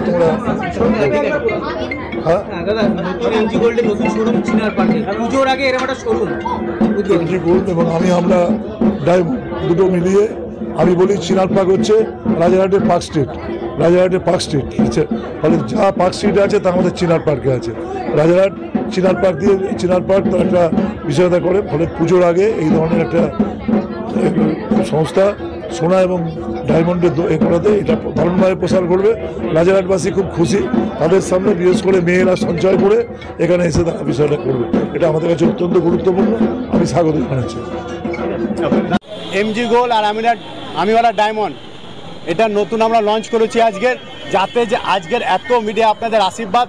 তোমরা MG gold এবং আমরা ডায়মন্ড দুটো মিলিয়ে আমি বলি চিনার পার্ক হচ্ছে রাজারহাটের পার্ক স্ট্রিট। রাজারহাটের পার্ক স্ট্রিট ফলে যা পার্ক স্ট্রিটে আছে তা আমাদের চিনার পার্কে আছে। রাজারহাট চিনার পার্ক দিয়ে চিনার পার্ক তার একটা বিষয়তা করে, ফলে পুজোর আগে এই ধরনের একটা সংস্থা সোনা এবং ডায়মন্ডের করাতে এটা দারুণভাবে প্রচার করবে। রাজারহাটবাসী খুব খুশি, তাদের সামনে বিশেষ করে মেয়েরা সঞ্চয় করে এখানে এসে তারা বিষয়টা করবে, এটা আমাদের কাছে অত্যন্ত গুরুত্বপূর্ণ। আমি স্বাগত জানাচ্ছি। এমজি গোল্ড আর আমিওরা ডায়মন্ড এটা নতুন আমরা লঞ্চ করেছি আজকের, যাতে যে আজকের এত মিডিয়া আপনাদের আশীর্বাদ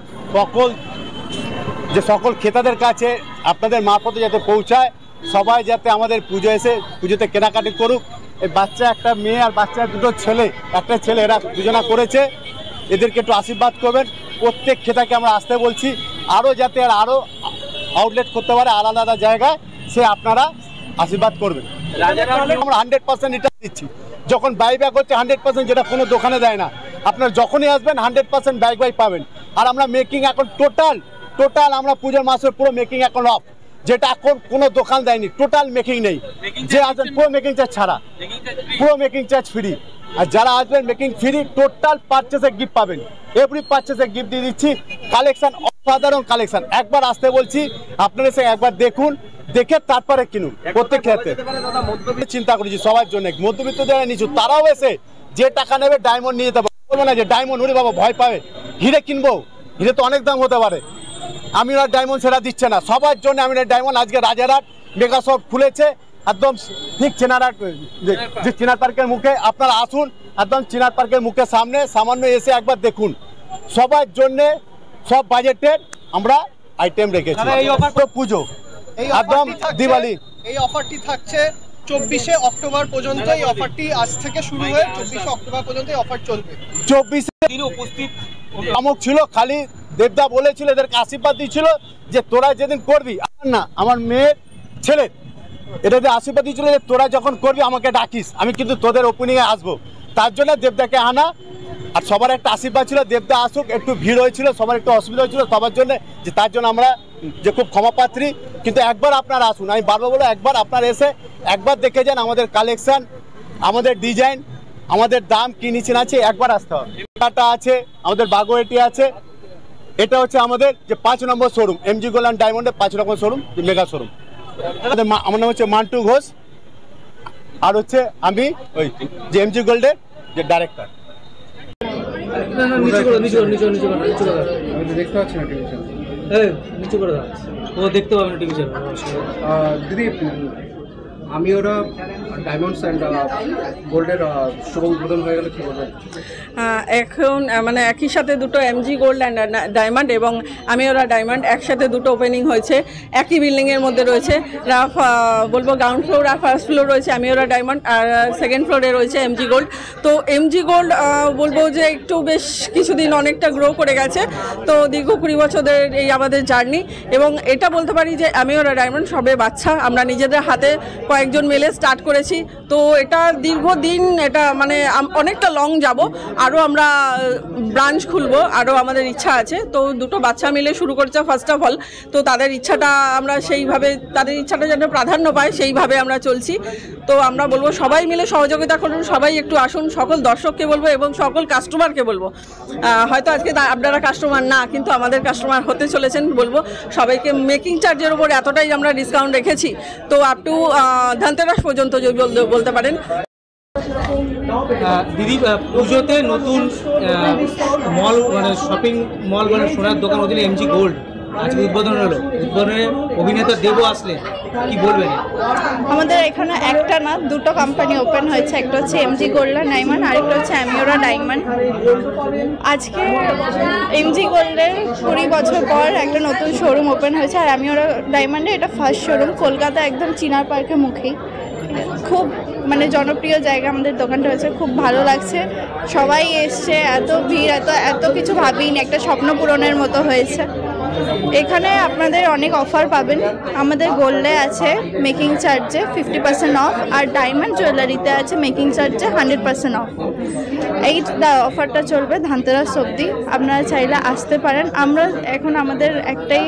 সকল ক্রেতাদের কাছে আপনাদের মারফতে যাতে পৌঁছায়, সবাই যাতে আমাদের পুজোতে কেনাকাটি করুক। এই বাচ্চা একটা মেয়ে আর বাচ্চা দুটো ছেলে, একটা ছেলে, এরা দুজনা করেছে, এদেরকে একটু আশীর্বাদ করবেন। প্রত্যেক ক্রেতাকে আমরা আসতে বলছি, আরও যাতে আরও আউটলেট করতে পারে আলাদা আলাদা জায়গায়, সে আপনারা আশীর্বাদ করবেন। আমরা 100% রিটার্ন দিচ্ছি, যখন বাইব্যাক হচ্ছে 100%, যেটা কোনো দোকানে দেয় না। আপনারা যখনই আসবেন 100% বাইক পাবেন। আর আমরা মেকিং এখন টোটাল আমরা পুজোর মাসের পুরো মেকিং এখন অফ, যেটা এখন কোনো দোকান দেয়নি। টোটাল মেকিং নেই, যে আসবেন পুরো মেকিং চার্জ ছাড়া, পুরো মেকিং চার্জ ফ্রি। আর যারা আসবেন মেকিং ফ্রি, টোটাল পারচেসে গিফট পাবেন। এভরি পারচেসে গিফট দিয়ে দিচ্ছি। কালেকশন অসাধারণ কালেকশন, একবার আসতে বলছি আপনারা এসে একবার দেখুন, দেখে তারপরে কিনুন। প্রত্যেক ক্ষেত্রে চিন্তা করেছি সবার জন্য, মধ্যবিত্ত যারা নিচু তারাও এসে যে টাকা নেবে ডায়মন্ড নিয়ে যেতে পারবো না যে ডায়মন্ড উড়ে বাবা ভয় পাবে, হিরে কিনবো, হিরে তো অনেক দাম হতে পারে। আমিরা ডায়মন্ড সেটা দিচ্ছে না, সবার জন্য আমিরা ডায়মন্ড আজকে রাজারহাট মেগা শপ খুলেছে, একদম ঠিক চিনার পার্কের মুখে। আপনারা আসুন, একদম চিনার পার্কের মুখে সামান্য এসে একবার দেখুন। সবার জন্যে সব বাজেটের আমরা আইটেম রেখেছি। পুজো একদম দিওয়ালি, এই অফারটি থাকছে 24শে অক্টোবর পর্যন্ত। এই অফারটি আজ থেকে শুরু হয়ে 24শে অক্টোবর পর্যন্ত এই অফার চলবে। 24শে দিন উপস্থিত আমক ছিল, খালি দেবদা বলেছিল, এদেরকে আশীর্বাদ দিয়েছিল যে তোরা যেদিন করবি, আমার না আমার মেয়ের ছেলে, এটাতে আশীর্বাদ দিয়েছিল যে তোরা যখন করবি আমাকে ডাকিস, আমি কিন্তু তোদের ওপেনিংয়ে আসবো। তার জন্য দেবদাকে আনা, আর সবার একটা আশীর্বাদ ছিল দেবদা আসুক। একটু ভিড় হয়েছিল, সবার একটু অসুবিধা হয়েছিল সবার জন্য, যে তার জন্য আমরা যে খুব ক্ষমাপাত্রী। কিন্তু একবার আপনারা আসুন, আমি বারবার বলো, একবার আপনারা এসে একবার দেখে যান আমাদের কালেকশন, আমাদের ডিজাইন, আমাদের দাম কি নিচে আছে, একবার আসতে হবে। এটা আছে আমাদের বাগোয়েটি আছে, এটা হচ্ছে আমাদের যে 5 নম্বর শোরুম, এমজি গোল্ড অ্যান্ড ডায়মন্ডের 5 নম্বর শোরুম, মেগা শোরুম। আমার নাম হচ্ছে মান্টু ঘোষ, আর হচ্ছে আমি ওই যে এমজি গোল্ডের যে ডাইরেক্টর। দেখতে পাচ্ছি না টিভি চ্যানেল, নিচু করে দাও, ও দেখতে পাবে না টিভি চ্যানেল। দিদি আমিওরা ডায়মন্ডস অ্যান্ড গোল্ডের শুভ উদ্বোধন হয়ে গেল, কি বলবেন? এখন মানে একই সাথে দুটো এমজি গোল্ড অ্যান্ড ডায়মন্ড এবং আমিওরা ডায়মন্ড একসাথে দুটো ওপেনিং হয়েছে, একই বিল্ডিংয়ের মধ্যে রয়েছে। বলবো গ্রাউন্ড ফ্লোর আর ফার্স্ট ফ্লোর রয়েছে আমিওরা ডায়মন্ড, আর সেকেন্ড ফ্লোরে রয়েছে এমজি গোল্ড। তো এমজি গোল্ড বলবো যে একটু বেশ কিছুদিন অনেকটা গ্রো করে গেছে, তো দীর্ঘ 20 বছরের এই আমাদের জার্নি। এবং এটা বলতে পারি যে আমিওরা ডায়মন্ড সবে বাচ্চা, আমরা নিজেদের হাতে কয়েকজন মিলে স্টার্ট করেছি। তো এটা দীর্ঘদিন, এটা মানে অনেকটা লং যাব, আরও আমরা ব্রাঞ্চ খুলবো, আরও আমাদের ইচ্ছা আছে। তো দুটো বাচ্চা মিলে শুরু করছে ফার্স্ট অফ অল, তো তাদের ইচ্ছাটা আমরা সেইভাবে, তাদের ইচ্ছাটা যেন প্রাধান্য পায় সেইভাবে আমরা চলছি। তো আমরা বলবো সবাই মিলে সহযোগিতা করুন, সবাই একটু আসুন, সকল দর্শককে বলবো এবং সকল কাস্টমারকে বলবো, হয়তো আজকে আপনারা কাস্টমার না, কিন্তু আমাদের কাস্টমার হতে চলেছেন, বলবো সবাইকে মেকিং চার্জের উপর এতটাই আমরা ডিসকাউন্ট রেখেছি, তো আপ টু ধনতেরাস পর্যন্ত বলতে পারেন। দিদি পুজোতে নতুন মল মানে শপিং মল মানে সোনার দোকান ওদের এমজি গোল্ড আজকে উদ্বোধন হলো, উদ্বোধনে অভিনেতা দেবও আসলেন, কি বলবেন? আমাদের এখানে একটা না দুটো কোম্পানি ওপেন হয়েছে, একটা হচ্ছে এমজি গোল্ড আর ডায়মন্ড, আরেকটা হচ্ছে আমিওরা ডায়মন্ড। আজকে এমজি গোল্ডের 20 বছর পর একটা নতুন শোরুম ওপেন হয়েছে, আর আমিওরা ডায়মন্ডে এটা ফার্স্ট শোরুম কলকাতা, একদম চিনার পার্কের মুখেই। খুব মানে জনপ্রিয় জায়গা আমাদের দোকানটা হয়েছে, খুব ভালো লাগছে, সবাই এসছে, এত ভিড়, এত কিছু ভাবিনি, একটা স্বপ্ন পূরণের মতো হয়েছে। এখানে আপনাদের অনেক অফার পাবেন। আমাদের গোল্ডে আছে মেকিং চার্জে 50% অফ, আর ডায়মন্ড জুয়েলারিতে আছে মেকিং চার্জে 100% অফ। এই অফারটা চলবে ধানতেরাস অবধি, আপনারা চাইলে আসতে পারেন। আমরা এখন আমাদের একটাই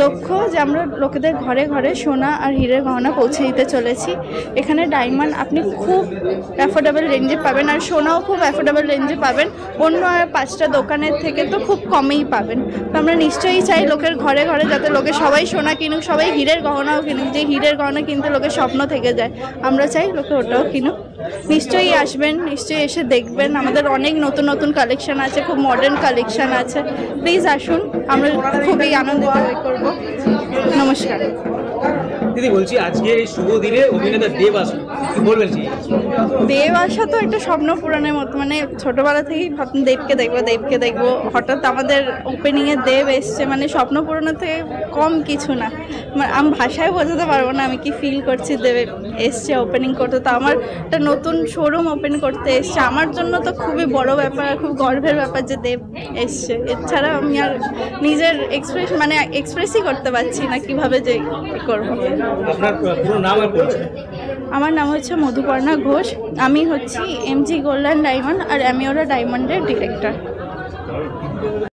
লক্ষ্য যে আমরা লোকেদের ঘরে ঘরে সোনা আর হীরের গহনা পৌঁছে দিতে চলেছি। এখানে ডায়মন্ড আপনি খুব অ্যাফোর্ডেবল রেঞ্জে পাবেন, আর সোনাও খুব অ্যাফোর্ডেবল রেঞ্জে পাবেন। অন্য 5টা দোকানের থেকে তো খুব কমেই পাবেন। তো আমরা নিশ্চয়ই চাই লোকের ঘরে ঘরে যাতে লোকে সবাই সোনা কিনুক, সবাই হীরের গহনাও কিনুক। যে হীরের গহনা কিনতে লোকের স্বপ্ন থেকে যায়, আমরা চাই লোকে ওটাও কিনুক। নিশ্চয়ই আসবেন, নিশ্চয়ই এসে দেখবেন। আমাদের অনেক নতুন নতুন কালেকশন আছে, খুব মডার্ন কালেকশন আছে। প্লিজ আসুন, আমরা খুবই আনন্দিত করব। নমস্কার দিদি, বলছি আজকে এই শুভ দিনে অভিনেতা দেব আসলো, কি বলবেন? দেব আসা তো একটা স্বপ্ন পূরণের মতো, মানে ছোটোবেলা থেকেই ভাবতাম দেবকে দেখবো। হঠাৎ আমাদের ওপেনিংয়ে দেব এসছে, মানে স্বপ্ন পূরণের থেকে কম কিছু না। আমি ভাষায় বোঝাতে পারবো না আমি কি ফিল করছি। দেব এসছে ওপেনিং করতে, তো আমার একটা নতুন শোরুম ওপেন করতে এসছে। আমার জন্য তো খুবই বড় ব্যাপার, খুব গর্বের ব্যাপার যে দেব এসছে। এছাড়া আমি আর নিজের এক্সপ্রেসই করতে পারছি না কীভাবে যে করবো। আপনার পুরো নাম আর পরিচয়? আমার নাম হচ্ছে মধুপর্ণা ঘোষ। আমি হচ্ছি এমজি গোল্ড অ্যান্ড ডায়মন্ড আর অ্যামিওরা ডায়মন্ডের ডিরেক্টর।